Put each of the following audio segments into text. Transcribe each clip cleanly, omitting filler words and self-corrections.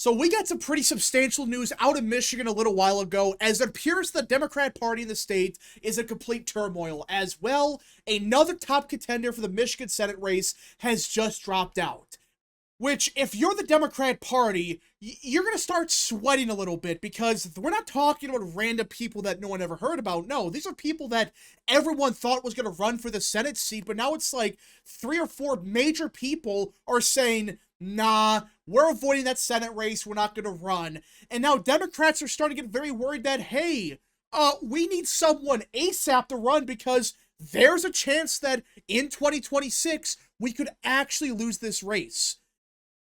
So we got some pretty substantial news out of Michigan a little while ago, as it appears the Democrat Party in the state is in complete turmoil. As well, another top contender for the Michigan Senate race has just dropped out. Which, if you're the Democrat Party, you're going to start sweating a little bit, because we're not talking about random people that no one ever heard about. No, these are people that everyone thought was going to run for the Senate seat, but now it's like 3 or 4 major people are saying, nah, we're avoiding that Senate race, we're not going to run. And now Democrats are starting to get very worried that, hey, we need someone ASAP to run, because there's a chance that in 2026, we could actually lose this race.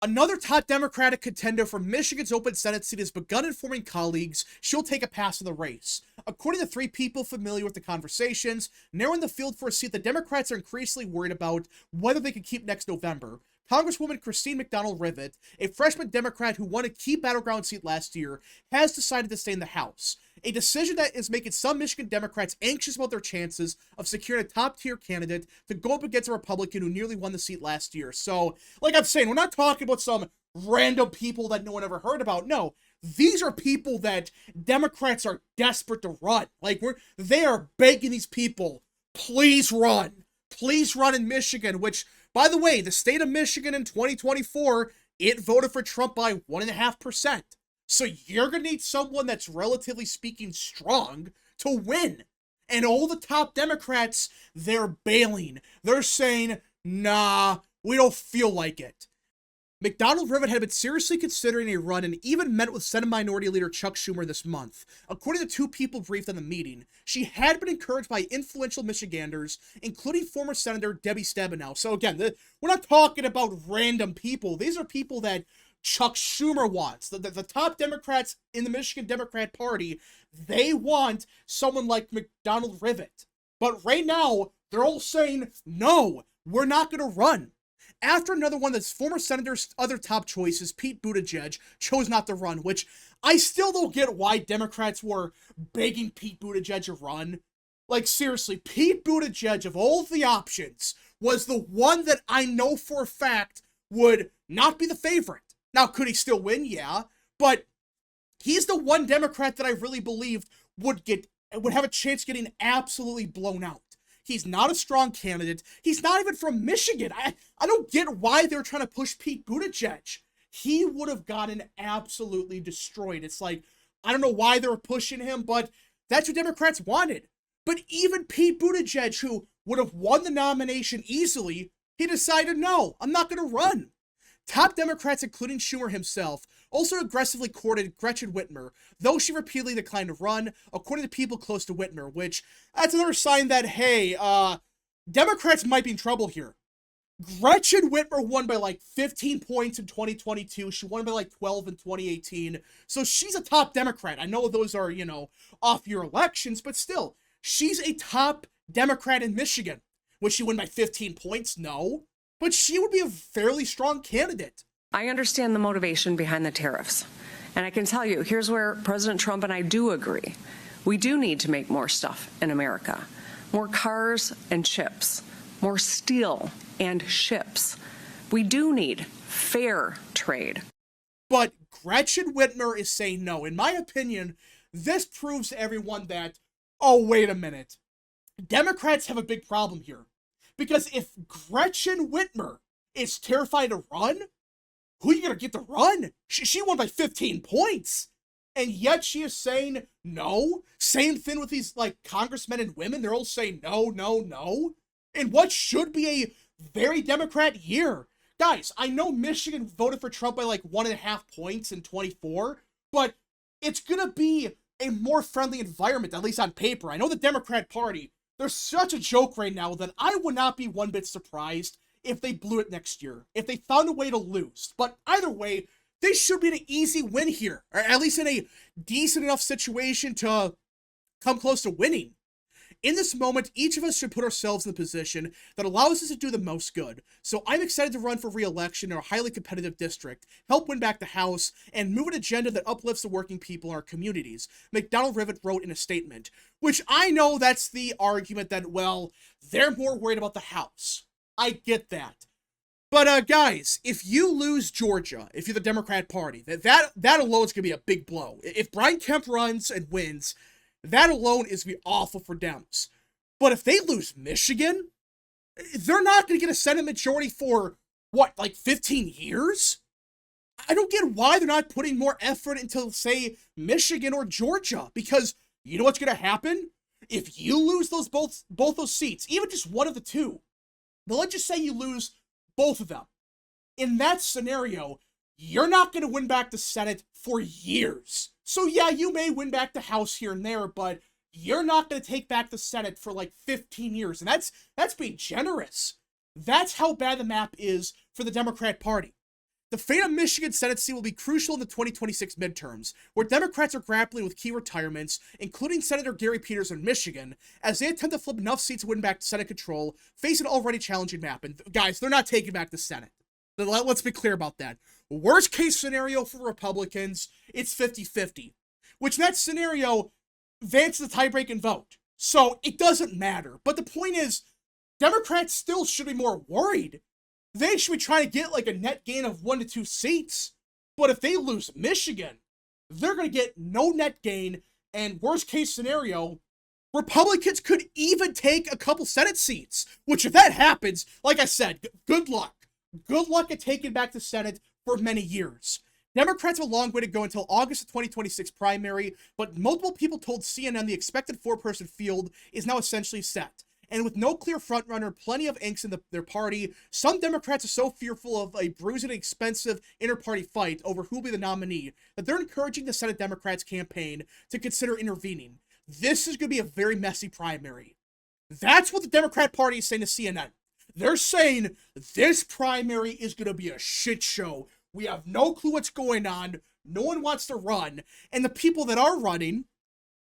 Another top Democratic contender for Michigan's open Senate seat has begun informing colleagues she'll take a pass in the race. According to 3 people familiar with the conversations, narrowing the field for a seat the Democrats are increasingly worried about whether they can keep next November. Congresswoman Christine McDonald Rivet, a freshman Democrat who won a key battleground seat last year, has decided to stay in the House. A decision that is making some Michigan Democrats anxious about their chances of securing a top-tier candidate to go up against a Republican who nearly won the seat last year. So, like I'm saying, we're not talking about some random people that no one ever heard about. No, these are people that Democrats are desperate to run. Like, they are begging these people, please run. Please run in Michigan, which, by the way, the state of Michigan in 2024, it voted for Trump by 1.5%. So you're going to need someone that's relatively speaking strong to win. And all the top Democrats, they're bailing. They're saying, nah, we don't feel like it. McDonald Rivet had been seriously considering a run and even met with Senate Minority Leader Chuck Schumer this month. According to 2 people briefed on the meeting, she had been encouraged by influential Michiganders, including former Senator Debbie Stabenow. So again, we're not talking about random people. These are people that Chuck Schumer wants. The top Democrats in the Michigan Democrat Party, they want someone like McDonald Rivet. But right now, they're all saying, no, we're not going to run. After another one of the former senator's other top choices, Pete Buttigieg, chose not to run, which I still don't get why Democrats were begging Pete Buttigieg to run. Like, seriously, Pete Buttigieg, of all of the options, was the one that I know for a fact would not be the favorite. Now, could he still win? Yeah. But he's the one Democrat that I really believed would have a chance getting absolutely blown out. He's not a strong candidate. He's not even from Michigan. I don't get why they're trying to push Pete Buttigieg. He would have gotten absolutely destroyed. It's like, I don't know why they were pushing him, but that's what Democrats wanted. But even Pete Buttigieg, who would have won the nomination easily, he decided, no, I'm not going to run. Top Democrats, including Schumer himself, also aggressively courted Gretchen Whitmer, though she repeatedly declined to run, according to people close to Whitmer, which, that's another sign that, hey, Democrats might be in trouble here. Gretchen Whitmer won by like 15 points in 2022. She won by like 12 in 2018. So she's a top Democrat. I know those are, off-year elections, but still, she's a top Democrat in Michigan. Would she win by 15 points? No. But she would be a fairly strong candidate. I understand the motivation behind the tariffs. And I can tell you, here's where President Trump and I do agree. We do need to make more stuff in America. More cars and chips. More steel and ships. We do need fair trade. But Gretchen Whitmer is saying no. In my opinion, this proves to everyone that, oh, wait a minute. Democrats have a big problem here. Because if Gretchen Whitmer is terrified to run, who are you going to get to run? She won by 15 points. And yet she is saying no. Same thing with these, congressmen and women. They're all saying no, no, no. In what should be a very Democrat year. Guys, I know Michigan voted for Trump by 1.5 points in 24, but it's going to be a more friendly environment, at least on paper. I know the Democrat Party, they're such a joke right now that I would not be one bit surprised if they blew it next year, if they found a way to lose. But either way, this should be an easy win here, or at least in a decent enough situation to come close to winning. In this moment, each of us should put ourselves in the position that allows us to do the most good. So I'm excited to run for re-election in a highly competitive district, help win back the House, and move an agenda that uplifts the working people in our communities, McDonald Rivet wrote in a statement. Which I know that's the argument that, well, they're more worried about the House. I get that. But guys, if you lose Georgia, if you're the Democrat Party, that alone is gonna be a big blow. If Brian Kemp runs and wins, that alone is gonna be awful for Dems. But if they lose Michigan, they're not gonna get a Senate majority for what, like 15 years? I don't get why they're not putting more effort into, say, Michigan or Georgia, because you know what's gonna happen? If you lose those both those seats, even just one of the two, but let's just say you lose both of them. In that scenario, you're not going to win back the Senate for years. So yeah, you may win back the House here and there, but you're not going to take back the Senate for like 15 years. And that's being generous. That's how bad the map is for the Democrat Party. The fate of Michigan's Senate seat will be crucial in the 2026 midterms, where Democrats are grappling with key retirements, including Senator Gary Peters in Michigan, as they attempt to flip enough seats to win back Senate control, face an already challenging map. And guys, they're not taking back the Senate. Let's be clear about that. Worst case scenario for Republicans, it's 50-50, which in that scenario, Vance is the tie-breaking vote. So it doesn't matter. But the point is, Democrats still should be more worried. They should be trying to get like a net gain of 1 to 2 seats. But if they lose Michigan, they're going to get no net gain. And worst case scenario, Republicans could even take a couple Senate seats. Which if that happens, like I said, good luck. Good luck at taking back the Senate for many years. Democrats have a long way to go until August of 2026 primary, but multiple people told CNN the expected 4-person field is now essentially set. And with no clear frontrunner, plenty of angst in their party, some Democrats are so fearful of a bruising, expensive inter-party fight over who will be the nominee that they're encouraging the Senate Democrats campaign to consider intervening. This is going to be a very messy primary. That's what the Democrat Party is saying to CNN. They're saying this primary is going to be a shit show. We have no clue what's going on. No one wants to run. And the people that are running,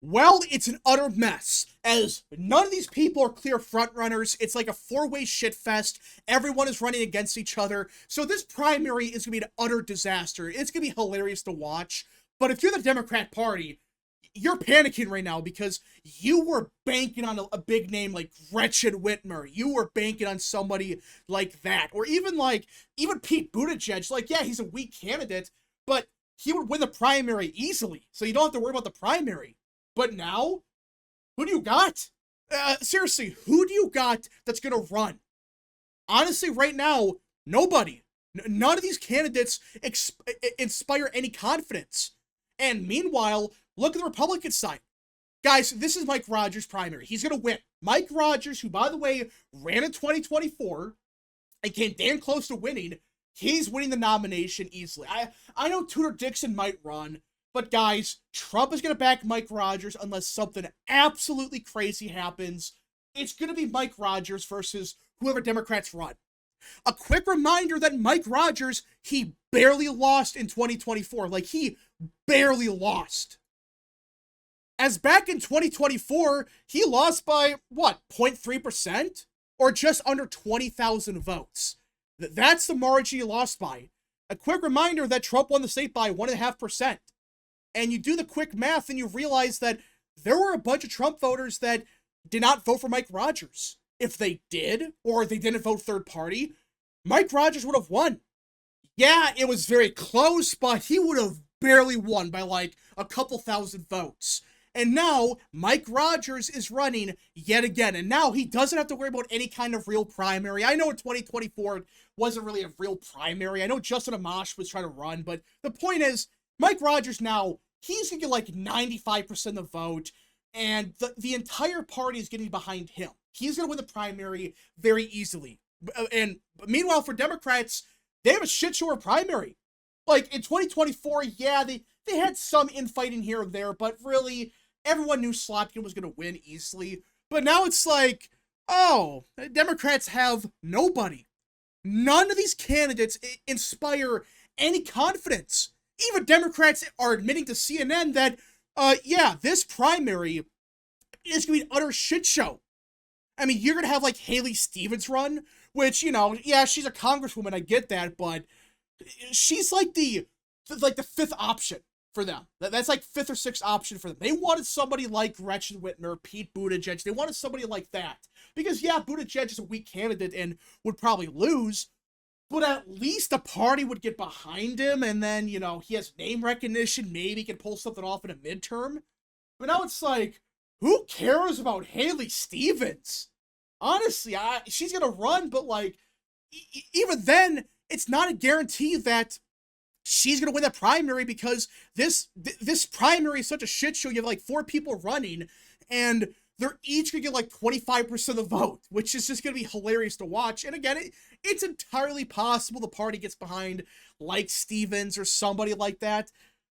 well, it's an utter mess, as none of these people are clear frontrunners. It's like a 4-way shit fest. Everyone is running against each other. So this primary is going to be an utter disaster. It's going to be hilarious to watch. But if you're the Democrat Party, you're panicking right now because you were banking on a big name like Gretchen Whitmer. You were banking on somebody like that. Or even Pete Buttigieg. Like, yeah, he's a weak candidate, but he would win the primary easily. So you don't have to worry about the primary. But now, who do you got? Seriously, who do you got that's going to run? Honestly, right now, nobody. None of these candidates inspire any confidence. And meanwhile, look at the Republican side. Guys, this is Mike Rogers' primary. He's going to win. Mike Rogers, who, by the way, ran in 2024 and came damn close to winning, he's winning the nomination easily. I know Tudor Dixon might run, but guys, Trump is going to back Mike Rogers unless something absolutely crazy happens. It's going to be Mike Rogers versus whoever Democrats run. A quick reminder that Mike Rogers, he barely lost in 2024. Like, he barely lost. As back in 2024, he lost by, what, 0.3%? Or just under 20,000 votes. That's the margin he lost by. A quick reminder that Trump won the state by 1.5%. And you do the quick math and you realize that there were a bunch of Trump voters that did not vote for Mike Rogers. If they did, or they didn't vote third party, Mike Rogers would have won. Yeah, it was very close, but he would have barely won by like a couple thousand votes. And now, Mike Rogers is running yet again. And now he doesn't have to worry about any kind of real primary. I know in 2024, it wasn't really a real primary. I know Justin Amash was trying to run, but the point is, Mike Rogers now, he's going to get like 95% of the vote, and the entire party is getting behind him. He's going to win the primary very easily. And meanwhile, for Democrats, they have a shit show of primary. Like, in 2024, yeah, they had some infighting here and there, but really, everyone knew Slotkin was going to win easily. But now it's like, oh, Democrats have nobody. None of these candidates inspire any confidence. Even Democrats are admitting to CNN that, yeah, this primary is going to be an utter shit show. I mean, you're going to have, like, Haley Stevens run, which, you know, yeah, she's a congresswoman, I get that, but she's like the fifth option for them. That's like fifth or sixth option for them. They wanted somebody like Gretchen Whitmer, Pete Buttigieg. They wanted somebody like that. Because, yeah, Buttigieg is a weak candidate and would probably lose, but at least the party would get behind him, and then, he has name recognition, maybe he can pull something off in a midterm. But now it's like, who cares about Haley Stevens? Honestly, she's gonna run, but like, even then, it's not a guarantee that she's gonna win that primary, because this primary is such a shit show. You have like 4 people running, and they're each gonna get like 25% of the vote, which is just gonna be hilarious to watch. And again, it's entirely possible the party gets behind like Stevens or somebody like that.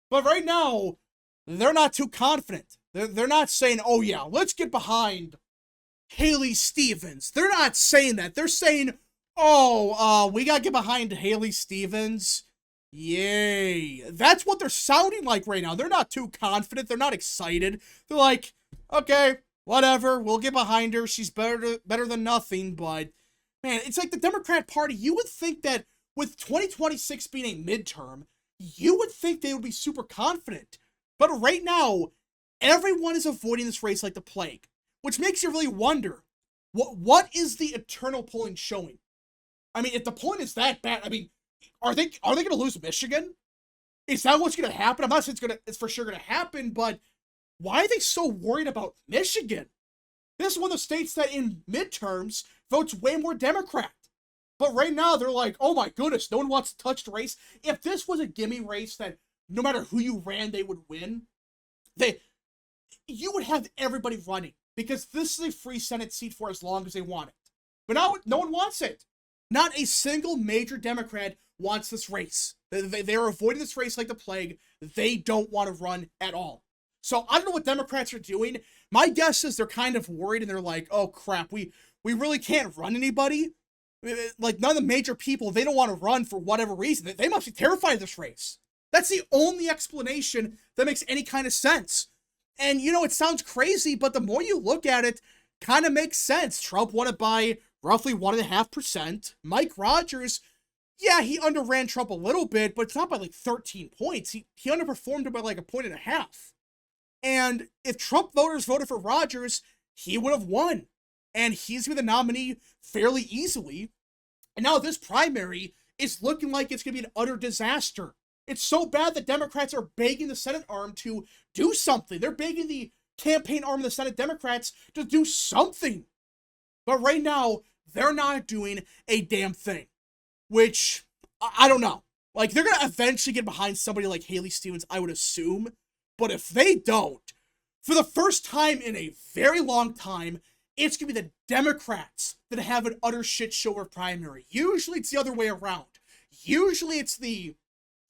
But right now, they're not too confident. They're not saying, oh yeah, let's get behind Haley Stevens. They're not saying that. They're saying, oh, we gotta get behind Haley Stevens. Yay. That's what they're sounding like right now. They're not too confident. They're not excited. They're like, okay, whatever, we'll get behind her. She's better than nothing. But man, it's like the Democrat Party. You would think that with 2026 being a midterm, you would think they would be super confident. But right now, everyone is avoiding this race like the plague, which makes you really wonder, what is the internal polling showing? I mean, if the polling is that bad, I mean, are they going to lose Michigan? Is that what's going to happen? I'm not saying it's for sure going to happen, but why are they so worried about Michigan? This is one of the states that in midterms votes way more Democrat. But right now they're like, oh my goodness, no one wants to touch the race. If this was a gimme race that no matter who you ran, they would win, you would have everybody running, because this is a free Senate seat for as long as they want it. But now no one wants it. Not a single major Democrat wants this race. They're avoiding this race like the plague. They don't want to run at all. So I don't know what Democrats are doing. My guess is they're kind of worried, and they're like, oh crap, we really can't run anybody. Like, none of the major people, they don't want to run for whatever reason. They must be terrified of this race. That's the only explanation that makes any kind of sense. And, it sounds crazy, but the more you look at it, kind of makes sense. Trump won it by roughly 1.5%. Mike Rogers, yeah, he underran Trump a little bit, but it's not by like 13 points. He underperformed him by like 1.5 points. And if Trump voters voted for Rogers, he would have won. And he's going to be the nominee fairly easily. And now this primary is looking like it's going to be an utter disaster. It's so bad that Democrats are begging the Senate arm to do something. They're begging the campaign arm of the Senate Democrats to do something. But right now, they're not doing a damn thing. Which, I don't know. Like, they're going to eventually get behind somebody like Haley Stevens, I would assume. But if they don't, for the first time in a very long time, it's going to be the Democrats that have an utter shit show of primary. Usually it's the other way around. Usually it's the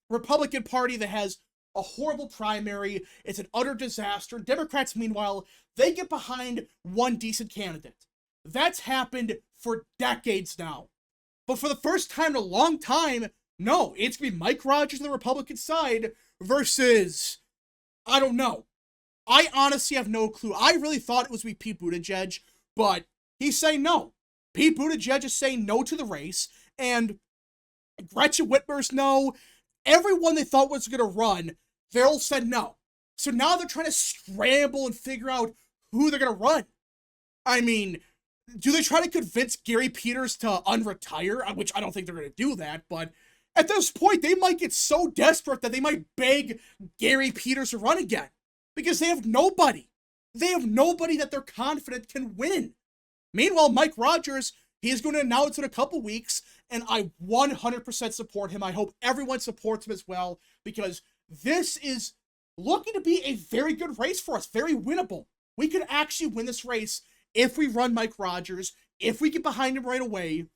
Republican Party that has a horrible primary. It's an utter disaster. Democrats, meanwhile, they get behind one decent candidate. That's happened for decades now. But for the first time in a long time, no, it's going to be Mike Rogers on the Republican side versus, I don't know. I honestly have no clue. I really thought it was going to be Pete Buttigieg, but he's saying no. Pete Buttigieg is saying no to the race, and Gretchen Whitmer's no. Everyone they thought was going to run, they all said no. So now they're trying to scramble and figure out who they're going to run. I mean, do they try to convince Gary Peters to unretire? Which I don't think they're going to do that, but at this point, they might get so desperate that they might beg Gary Peters to run again. Because they have nobody. They have nobody that they're confident can win. Meanwhile, Mike Rogers, he is going to announce in a couple weeks, and I 100% support him. I hope everyone supports him as well, because this is looking to be a very good race for us, very winnable. We could actually win this race if we run Mike Rogers, if we get behind him right away,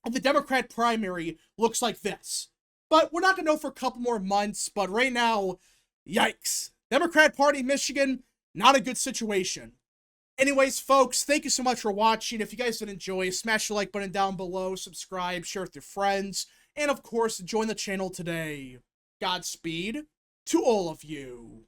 and the Democrat primary looks like this. But we're not going to know for a couple more months, but right now, yikes. Democrat Party, Michigan, not a good situation. Anyways, folks, thank you so much for watching. If you guys did enjoy, smash the like button down below, subscribe, share with your friends, and of course, join the channel today. Godspeed to all of you.